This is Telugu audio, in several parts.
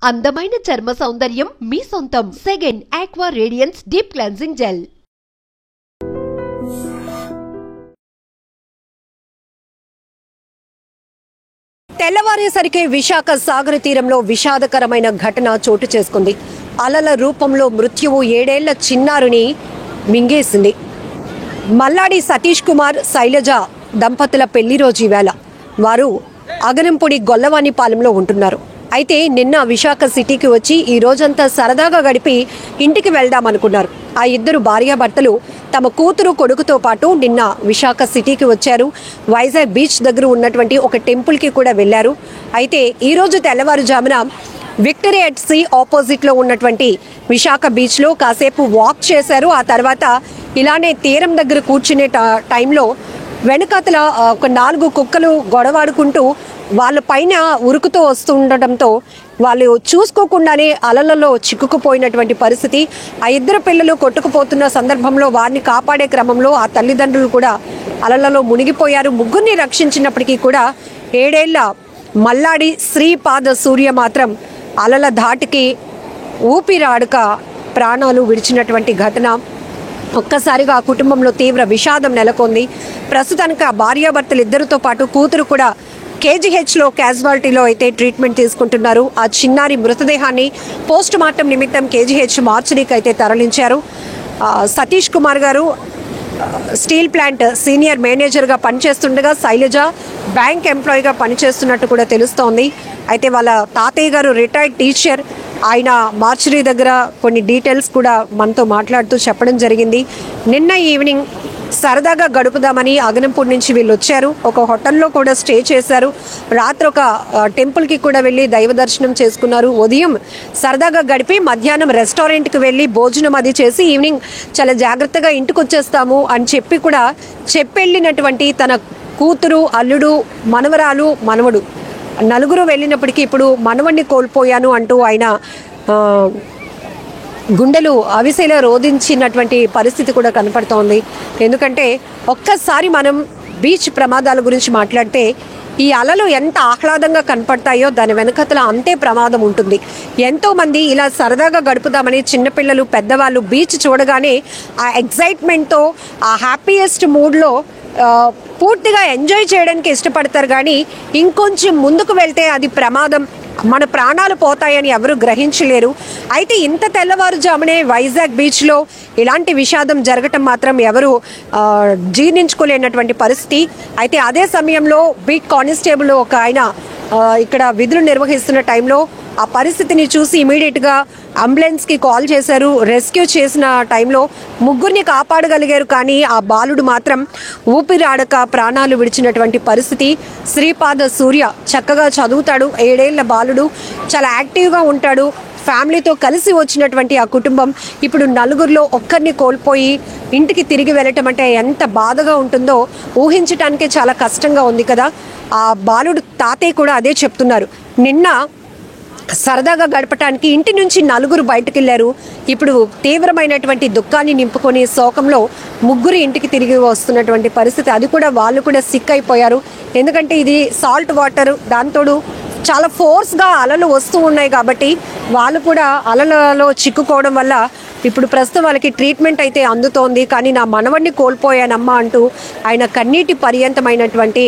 అందమైన చర్మ సౌందర్యం మీ సొంతం. Second aqua radiance deep cleansing gel. తెల్లవారేసరికి విశాఖ సాగర తీరంలో విషాదకరమైన ఘటన చోటు చేసుకుంది. అలల రూపంలో మృత్యువు 7 ఏళ్ల చిన్నారుని మింగేసింది. మల్లాడి సతీష్ కుమార్, శైలజ దంపతుల పెళ్లి రోజు ఈవేళ. వారు అగనంపూడి గొల్లవానిపాలెంలో ఉంటున్నారు. అయితే నిన్న విశాఖ సిటీకి వచ్చి ఈ రోజంతా సరదాగా గడిపి ఇంటికి వెళ్దామనుకున్నారు. ఆ ఇద్దరు భార్యాభర్తలు తమ కూతురు కొడుకుతో పాటు నిన్న విశాఖ సిటీకి వచ్చారు. వైజాగ్ బీచ్ దగ్గర ఉన్నటువంటి ఒక టెంపుల్కి కూడా వెళ్ళారు. అయితే ఈరోజు తెల్లవారుజామున విక్టరీ ఎట్ సీ ఆపోజిట్లో ఉన్నటువంటి విశాఖ బీచ్లో కాసేపు వాక్ చేశారు. ఆ తర్వాత ఇలానే తీరం దగ్గర కూర్చునే టైంలో వెనకాతల ఒక 4 కుక్కలు గొడవాడుకుంటూ వాళ్ళ పైన ఉరుకుతూ వస్తుండటంతో వాళ్ళు చూసుకోకుండానే అలలలో చిక్కుకుపోయినటువంటి పరిస్థితి. ఆ ఇద్దరు పిల్లలు కొట్టుకుపోతున్న సందర్భంలో వారిని కాపాడే క్రమంలో ఆ తల్లిదండ్రులు కూడా అలలలో మునిగిపోయారు. ముగ్గురిని రక్షించినప్పటికీ కూడా 7 ఏళ్ల మల్లాడి శ్రీపాద సూర్య మాత్రం అలల ధాటికి ఊపిరాడక ప్రాణాలు విడిచినటువంటి ఘటన ఒక్కసారిగా ఆ కుటుంబంలో తీవ్ర విషాదం నెలకొంది. ప్రస్తుతానికి ఆ భార్యాభర్తలు ఇద్దరితో పాటు కూతురు కూడా కేజీహెచ్లో క్యాజువాలిటీలో అయితే ట్రీట్మెంట్ తీసుకుంటున్నారు. ఆ చిన్నారి మృతదేహాన్ని పోస్ట్ మార్టం నిమిత్తం కేజీహెచ్ మార్చరీకి అయితే తరలించారు. సతీష్ కుమార్ గారు స్టీల్ ప్లాంట్ సీనియర్ మేనేజర్గా పనిచేస్తుండగా శైలజ బ్యాంక్ ఎంప్లాయీగా పనిచేస్తున్నట్టు కూడా తెలుస్తోంది. అయితే వాళ్ళ తాతయ్య గారు రిటైర్డ్ టీచర్. ఆయన మార్చరీ దగ్గర కొన్ని డీటెయిల్స్ కూడా మనతో మాట్లాడుతూ చెప్పడం జరిగింది. నిన్న ఈవినింగ్ సరదాగా గడుపుదామని అగనంపూడి నుంచి వీళ్ళు వచ్చారు. ఒక హోటల్లో కూడా స్టే చేశారు. రాత్రి ఒక టెంపుల్కి కూడా వెళ్ళి దైవ దర్శనం చేసుకున్నారు. ఉదయం సరదాగా గడిపి మధ్యాహ్నం రెస్టారెంట్కి వెళ్ళి భోజనం అది చేసి ఈవినింగ్ చాలా జాగ్రత్తగా ఇంటికి వచ్చేస్తాము అని చెప్పి కూడా చెప్పెళ్ళినటువంటి తన కూతురు, అల్లుడు, మనవరాలు, మనవడు నలుగురు వెళ్ళినప్పటికీ ఇప్పుడు మనవడిని కోల్పోయాను అంటూ ఆయన గుండెలు అవిసేలా రోధించినటువంటి పరిస్థితి కూడా కనపడుతోంది. ఎందుకంటే ఒక్కసారి మనం బీచ్ ప్రమాదాల గురించి మాట్లాడితే ఈ అలలు ఎంత ఆహ్లాదంగా కనపడతాయో దాని వెనకతల అంతే ప్రమాదం ఉంటుంది. ఎంతోమంది ఇలా సరదాగా గడుపుదామని చిన్నపిల్లలు, పెద్దవాళ్ళు బీచ్ చూడగానే ఆ ఎగ్జైట్మెంట్తో ఆ హ్యాపీయెస్ట్ మూడ్లో పూర్తిగా ఎంజాయ్ చేయడానికి ఇష్టపడతారు. కానీ ఇంకొంచెం ముందుకు వెళ్తే అది ప్రమాదం, మన ప్రాణాలు పోతాయని ఎవరు గ్రహించలేరు. అయితే ఇంత తెల్లవారుజామునే వైజాగ్ బీచ్లో ఇలాంటి విషాదం జరగటం మాత్రం ఎవరు జీర్ణించుకోలేనటువంటి పరిస్థితి. అయితే అదే సమయంలో బీచ్ కానిస్టేబుల్ ఒక ఆయన ఇక్కడ విధులు నిర్వహిస్తున్న టైంలో ఆ పరిస్థితిని చూసి ఇమీడియట్గా అంబులెన్స్కి కాల్ చేశారు. రెస్క్యూ చేసిన టైంలో ముగ్గురిని కాపాడగలిగారు. కానీ ఆ బాలుడు మాత్రం ఊపిరాడక ప్రాణాలు విడిచినటువంటి పరిస్థితి. శ్రీపాద సూర్య చక్కగా చదువుతాడు. 7 ఏళ్ల బాలుడు, చాలా యాక్టివ్గా ఉంటాడు. ఫ్యామిలీతో కలిసి వచ్చినటువంటి ఆ కుటుంబం ఇప్పుడు నలుగురిలో ఒక్కరిని కోల్పోయి ఇంటికి తిరిగి వెళ్ళటం అంటే ఎంత బాధగా ఉంటుందో ఊహించటానికే చాలా కష్టంగా ఉంది కదా. ఆ బాలుడు తాతయ్య కూడా అదే చెప్తున్నారు. నిన్న సరదాగా గడపటానికి ఇంటి నుంచి నలుగురు బయటకు వెళ్ళారు. ఇప్పుడు తీవ్రమైనటువంటి దుఃఖాన్ని నింపుకొని శోకంలో ముగ్గురు ఇంటికి తిరిగి వస్తున్నటువంటి పరిస్థితి. అది కూడా వాళ్ళు కూడా సిక్ అయిపోయారు. ఎందుకంటే ఇది సాల్ట్ వాటర్, దాంతోడు చాలా ఫోర్స్గా అలలు వస్తూ ఉన్నాయి కాబట్టి వాళ్ళు కూడా అలలలో చిక్కుకోవడం వల్ల ఇప్పుడు ప్రస్తుతం వాళ్ళకి ట్రీట్మెంట్ అయితే అందుతోంది. కానీ నా మనవడిని కోల్పోయానమ్మా అంటూ ఆయన కన్నీటి పర్యంతమైనటువంటి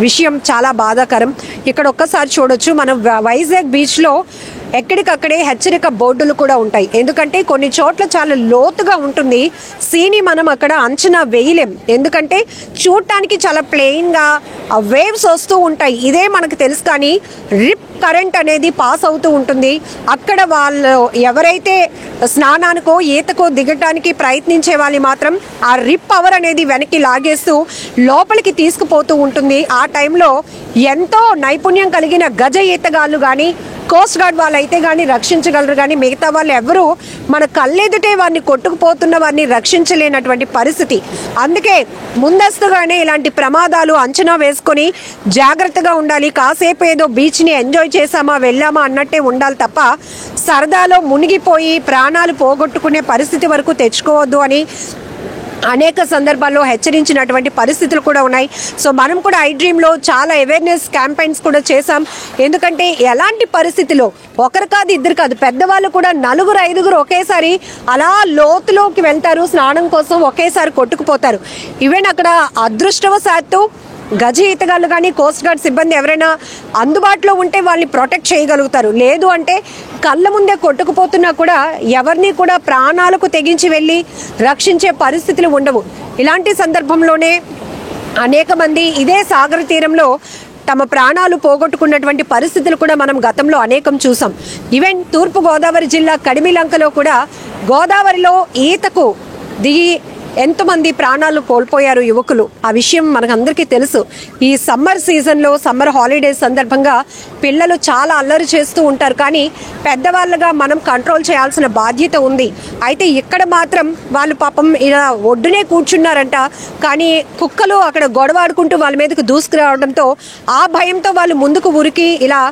విషయం చాలా బాధాకరం. ఇక్కడ ఒక్కసారి చూడొచ్చు, మనం వైజాగ్ బీచ్లో ఎక్కడికక్కడే హెచ్చరిక బోర్డులు కూడా ఉంటాయి. ఎందుకంటే కొన్ని చోట్ల చాలా లోతుగా ఉంటుంది. సీని మనం అక్కడ అంచనా వేయలేం. ఎందుకంటే చూడటానికి చాలా ప్లెయిన్గా వేవ్స్ వస్తూ ఉంటాయి, ఇదే మనకు తెలుసు. కానీ రిప్ కరెంట్ అనేది పాస్ అవుతూ ఉంటుంది. అక్కడ వాళ్ళు ఎవరైతే స్నానానికో ఈతకో దిగటానికి ప్రయత్నించే వాళ్ళు మాత్రం ఆ రిప్ పవర్ అనేది వెనక్కి లాగేస్తూ లోపలికి తీసుకుపోతూ ఉంటుంది. ఆ టైంలో ఎంతో నైపుణ్యం కలిగిన గజ ఈతగాళ్ళు కానీ కోస్ట్ గార్డ్ వాళ్ళు అయితే కానీ రక్షించగలరు. కానీ మిగతా వాళ్ళు ఎవరు మన కళ్ళెదుటే వారిని కొట్టుకుపోతున్న వారిని రక్షించలేనటువంటి పరిస్థితి. అందుకే ముందస్తుగానే ఇలాంటి ప్రమాదాలు అంచనా వేసుకొని జాగ్రత్తగా ఉండాలి. కాసేపు ఏదో బీచ్ని ఎంజాయ్ చేసామా వెళ్ళామా అన్నట్టే ఉండాలి తప్ప సరదాలో మునిగిపోయి ప్రాణాలు పోగొట్టుకునే పరిస్థితి వరకు తెచ్చుకోవద్దు అని అనేక సందర్భాల్లో హెచ్చరించినటువంటి పరిస్థితులు కూడా ఉన్నాయి. సో మనం కూడా ఐ డ్రీమ్లో చాలా అవేర్నెస్ క్యాంపెయిన్స్ కూడా చేశాం. ఎందుకంటే ఎలాంటి పరిస్థితిలో ఒకరు కాదు ఇద్దరు కాదు, పెద్దవాళ్ళు కూడా 4-5 ఒకేసారి అలా లోతులోకి వెళ్తారు స్నానం కోసం, ఒకేసారి కొట్టుకుపోతారు. ఈవెన్ అక్కడ అదృష్టవశాత్తు గజ ఈతగాళ్ళు కానీ కోస్ట్ గార్డ్ సిబ్బంది ఎవరైనా అందుబాటులో ఉంటే వాళ్ళని ప్రొటెక్ట్ చేయగలుగుతారు. లేదు అంటే కళ్ళ ముందే కొట్టుకుపోతున్నా కూడా ఎవరిని కూడా ప్రాణాలకు తెగించి వెళ్ళి రక్షించే పరిస్థితులు ఉండవు. ఇలాంటి సందర్భంలోనే అనేక మంది ఇదే సాగర తీరంలో తమ ప్రాణాలు పోగొట్టుకున్నటువంటి పరిస్థితులు కూడా మనం గతంలో అనేకం చూసాం. ఈవెన్ తూర్పుగోదావరి జిల్లా కడిమిలంకలో కూడా గోదావరిలో ఈతకు దిగి ఎంతమంది ప్రాణాలు కోల్పోయారు యువకులు. ఆ విషయం మనకందరికీ తెలుసు. ఈ సమ్మర్ సీజన్లో సమ్మర్ హాలిడేస్ సందర్భంగా పిల్లలు చాలా అల్లరి చేస్తూ ఉంటారు, కానీ పెద్దవాళ్ళగా మనం కంట్రోల్ చేయాల్సిన బాధ్యత ఉంది. అయితే ఇక్కడ మాత్రం వాళ్ళు పాపం ఇలా ఒడ్డునే కూర్చున్నారంట, కానీ కుక్కలు అక్కడ గొడవాడుకుంటూ వాళ్ళ మీదకి దూసుకురావడంతో ఆ భయంతో వాళ్ళు ముందుకు ఉరికి ఇలా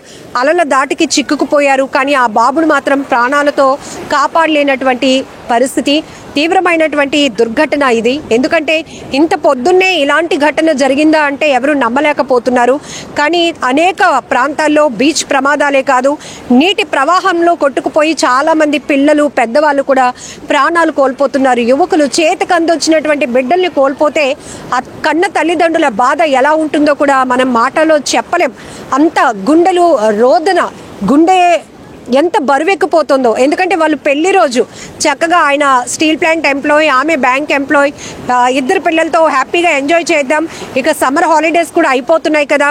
అలల దాటికి చిక్కుకుపోయారు. కానీ ఆ బాబును మాత్రం ప్రాణాలతో కాపాడలేనటువంటి పరిస్థితి. తీవ్రమైనటువంటి దుర్ఘటన ఇది. ఎందుకంటే ఇంత పొద్దున్నే ఇలాంటి ఘటన జరిగిందా అంటే ఎవరు నమ్మలేకపోతున్నారు. కానీ అనేక ప్రాంతాల్లో బీచ్ ప్రమాదాలే కాదు, నీటి ప్రవాహంలో కొట్టుకుపోయి చాలామంది పిల్లలు పెద్దవాళ్ళు కూడా ప్రాణాలు కోల్పోతున్నారు. యువకులు చేతికి అందొచ్చినటువంటి బిడ్డల్ని కోల్పోతే ఆ కన్న తల్లిదండ్రుల బాధ ఎలా ఉంటుందో కూడా మనం మాటలో చెప్పలేం. అంత గుండెలు రోదన, గుండె ఎంత బరువెక్కిపోతుందో. ఎందుకంటే వాళ్ళు పెళ్లి రోజు చక్కగా ఆయన స్టీల్ ప్లాంట్ ఎంప్లాయీ, ఆమె బ్యాంక్ ఎంప్లాయీ, ఇద్దరు పిల్లలతో హ్యాపీగా ఎంజాయ్ చేద్దాం, ఇక సమ్మర్ హాలిడేస్ కూడా అయిపోతున్నాయి కదా,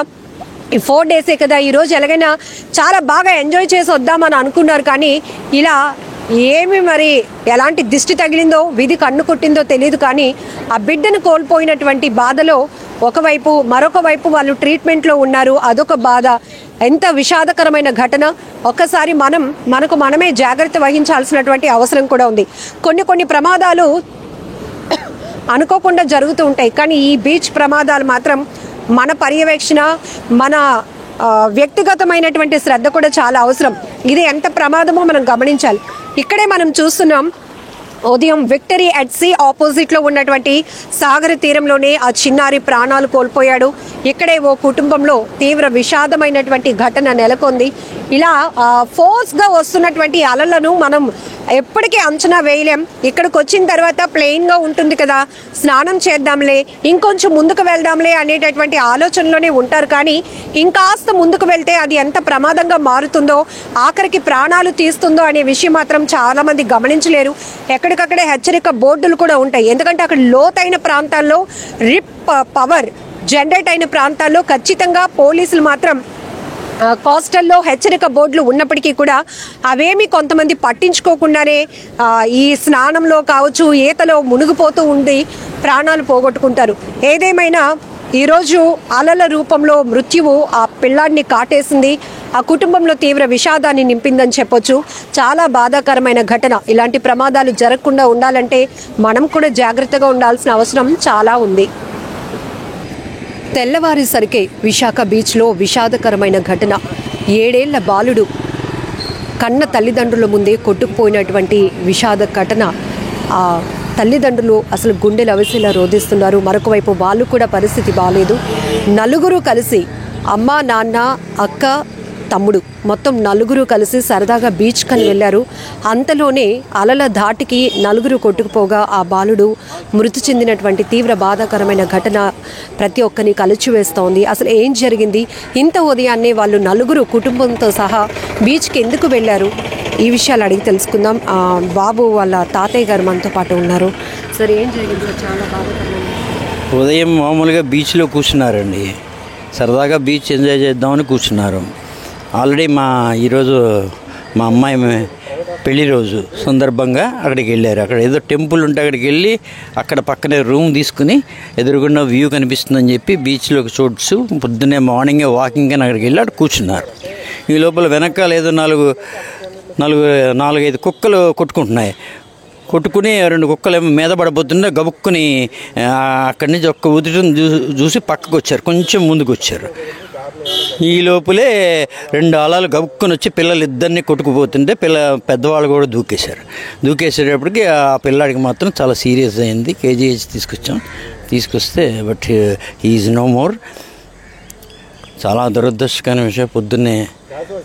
ఈ 4 డేసే కదా, ఈరోజు ఎలాగైనా చాలా బాగా ఎంజాయ్ చేసి వద్దామని అనుకున్నారు. కానీ ఇలా ఏమి మరి ఎలాంటి దిష్టి తగిలిందో, విధి కన్ను కొట్టిందో తెలియదు. కానీ ఆ బిడ్డను కోల్పోయినటువంటి బాధలో ఒకవైపు, మరొక వైపు వాళ్ళు ట్రీట్మెంట్లో ఉన్నారు, అదొక బాధ. ఎంత విషాదకరమైన ఘటన. ఒక్కసారి మనకు మనమే జాగ్రత్త వహించాల్సినటువంటి అవసరం కూడా ఉంది. కొన్ని ప్రమాదాలు అనుకోకుండా జరుగుతూ ఉంటాయి, కానీ ఈ బీచ్ ప్రమాదాలు మాత్రం మన పర్యవేక్షణ, మన వ్యక్తిగతమైనటువంటి శ్రద్ధ కూడా చాలా అవసరం. ఇది ఎంత ప్రమాదమో మనం గమనించాలి. ఇక్కడే మనం చూస్తున్నాం, ఉదయం విక్టరీ అట్ సీ ఆపోజిట్లో ఉన్నటువంటి సాగర తీరంలోనే ఆ చిన్నారి ప్రాణాలు కోల్పోయాడు. ఇక్కడే ఓ కుటుంబంలో తీవ్ర విషాదమైనటువంటి ఘటన నెలకొంది. ఇలా ఫోర్స్గా వస్తున్నటువంటి అలలను మనం ఎప్పటికీ అంచనా వేయలేం. ఇక్కడికి వచ్చిన తర్వాత ప్లెయిన్గా ఉంటుంది కదా, స్నానం చేద్దాంలే, ఇంకొంచెం ముందుకు వెళ్దాంలే అనేటటువంటి ఆలోచనలోనే ఉంటారు. కానీ ఇంకాస్త ముందుకు వెళ్తే అది ఎంత ప్రమాదంగా మారుతుందో, ఆఖరికి ప్రాణాలు తీస్తుందో అనే విషయం మాత్రం చాలామంది గమనించలేరు. ఎక్కడికక్కడే హెచ్చరిక బోర్డులు కూడా ఉంటాయి. ఎందుకంటే అక్కడ లోతైన ప్రాంతాల్లో రిప్ పవర్ జనరేట్ అయిన ప్రాంతాల్లో ఖచ్చితంగా పోలీసులు మాత్రం కోస్టల్లో హెచ్చరిక బోర్డులు ఉన్నప్పటికీ కూడా అవేమి కొంతమంది పట్టించుకోకుండానే ఈ స్నానంలో కావచ్చు, ఈతలో మునిగిపోతూ ఉండి ప్రాణాలు పోగొట్టుకుంటారు. ఏదేమైనా ఈరోజు అలల రూపంలో మృత్యువు ఆ పిల్లాడిని కాటేసింది. ఆ కుటుంబంలో తీవ్ర విషాదాన్ని నింపిందని చెప్పొచ్చు. చాలా బాధాకరమైన ఘటన. ఇలాంటి ప్రమాదాలు జరగకుండా ఉండాలంటే మనం కూడా జాగ్రత్తగా ఉండాల్సిన అవసరం చాలా ఉంది. తెల్లవారేసరికే విశాఖ బీచ్లో విషాదకరమైన ఘటన. 7 ఏళ్ల బాలుడు కన్న తల్లిదండ్రుల ముందే కొట్టుకుపోయినటువంటి విషాద ఘటన. ఆ తల్లిదండ్రులు అసలు గుండెలు అవిసేలా రోధిస్తున్నారు. మరొక వైపు వాళ్ళు కూడా పరిస్థితి బాగాలేదు. 4 కలిసి, అమ్మ, నాన్న, అక్క, తమ్ముడు, మొత్తం 4 కలిసి సరదాగా బీచ్ కని వెళ్ళారు. అంతలోనే అలల ధాటికి 4 కొట్టుకుపోగా ఆ బాలుడు మృతి చెందినటువంటి తీవ్ర బాధాకరమైన ఘటన ప్రతి ఒక్కరిని కలిచివేస్తోంది. అసలు ఏం జరిగింది? ఇంత ఉదయాన్నే వాళ్ళు 4 కుటుంబంతో సహా బీచ్కి ఎందుకు వెళ్ళారు? ఈ విషయాలు అడిగి తెలుసుకుందాం. బాబు వాళ్ళ తాతయ్య గారు మనతో పాటు ఉన్నారు. సరే, ఏం జరిగింది? చాలా బాధాకరమైన. ఉదయం మామూలుగా బీచ్లో కూర్చున్నారండి, సరదాగా బీచ్ ఎంజాయ్ చేద్దామని కూర్చున్నారు. ఆల్రెడీ ఈరోజు మా అమ్మాయి పెళ్లి రోజు సందర్భంగా అక్కడికి వెళ్ళారు. అక్కడ ఏదో టెంపుల్ ఉంటే అక్కడికి వెళ్ళి అక్కడ పక్కనే రూమ్ తీసుకుని ఎదురుగుండా వ్యూ కనిపిస్తుందని చెప్పి బీచ్లోకి చూడ్సు పొద్దున్నే మార్నింగే వాకింగ్ అని అక్కడికి వెళ్ళి అక్కడ కూర్చున్నారు. ఈ లోపల వెనకాల ఏదో 4-5 కుక్కలు కొట్టుకుంటున్నాయి. కొట్టుకుని 2 కుక్కలు ఏమో మీద పడబోతుంటే గబుక్కుని అక్కడి నుంచి ఒక్క ఉదటం చూసి పక్కకు వచ్చారు, కొంచెం ముందుకు వచ్చారు. ఈ లోపలే 2 అలలు గబుక్కుని వచ్చి పిల్లలు ఇద్దరిని కొట్టుకుపోతుంటే పెద్దవాళ్ళు కూడా దూకేసేటప్పటికి ఆ పిల్లాడికి మాత్రం చాలా సీరియస్ అయింది. కేజీహెచ్ తీసుకొస్తే బట్ ఈజ్ నో మోర్. చాలా దురదృష్టకరమైన విషయం. పొద్దున్నే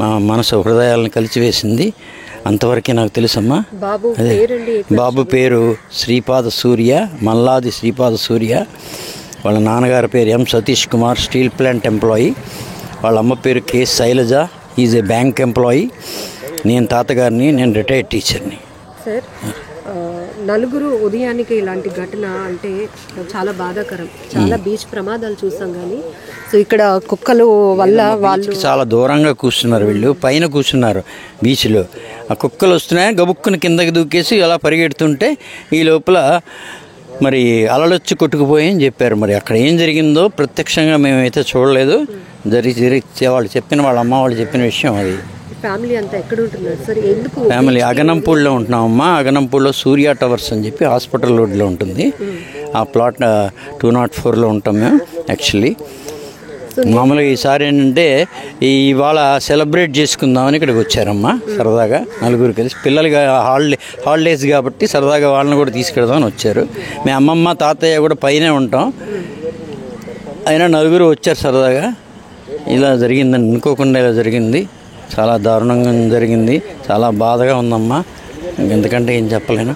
మా మనసు హృదయాలను కలిచివేసింది. అంతవరకే నాకు తెలుసమ్మా. అదే బాబు పేరు శ్రీపాద సూర్య, మల్లాది శ్రీపాద సూర్య. వాళ్ళ నాన్నగారి పేరు M Satish Kumar, steel plant employee. వాళ్ళ అమ్మ పేరు K Shailaja, is a bank employee. నేను తాతగారిని, నేను రిటైర్డ్ టీచర్ని. సార్, నలుగురు ఉదయానికి ఇలాంటి ఘటన అంటే చాలా బాధాకరం. చాలా బీచ్ ప్రమాదాలు చూసాం కానీ సో ఇక్కడ కుక్కలు వల్ల వాళ్ళు చాలా దూరంగా కూర్చున్నారు. వీళ్ళు పైన కూర్చున్నారు బీచ్లో. ఆ కుక్కలు వస్తున్నాయి, గబుక్కుని కిందకి దూకేసి అలా పరిగెడుతుంటే ఈ లోపల మరి అలలొచ్చి కొట్టుకుపోయని చెప్పారు. మరి అక్కడ ఏం జరిగిందో ప్రత్యక్షంగా మేమైతే చూడలేదు. వాళ్ళు చెప్పిన వాళ్ళ అమ్మ వాళ్ళు చెప్పిన విషయం అది. ఫ్యామిలీ అంతా ఎక్కడ ఉంటున్నారు సార్? ఎందుకు ఫ్యామిలీ అగనంపూడిలో ఉంటున్నామమ్మా. అగనంపూడిలో సూర్య టవర్స్ అని చెప్పి హాస్పిటల్ రోడ్లో ఉంటుంది. ఆ ప్లాట్ 204లో ఉంటాం మేము. యాక్చువల్లీ మామూలుగా ఈసారి ఏంటంటే ఇవాళ సెలబ్రేట్ చేసుకుందామని ఇక్కడికి వచ్చారమ్మా. సరదాగా నలుగురు కలిసి, పిల్లలకి హాలిడేస్ కాబట్టి సరదాగా వాళ్ళని కూడా తీసుకెళ్దామని వచ్చారు. మీ అమ్మమ్మ తాతయ్య కూడా పైనే ఉంటాం. అయినా నలుగురు వచ్చారు సరదాగా. ఇలా జరిగిందని అనుకోకుండా ఇలా జరిగింది. చాలా దారుణంగా జరిగింది. చాలా బాధగా ఉందమ్మా. ఎందుకంటే ఏం చెప్పలేను.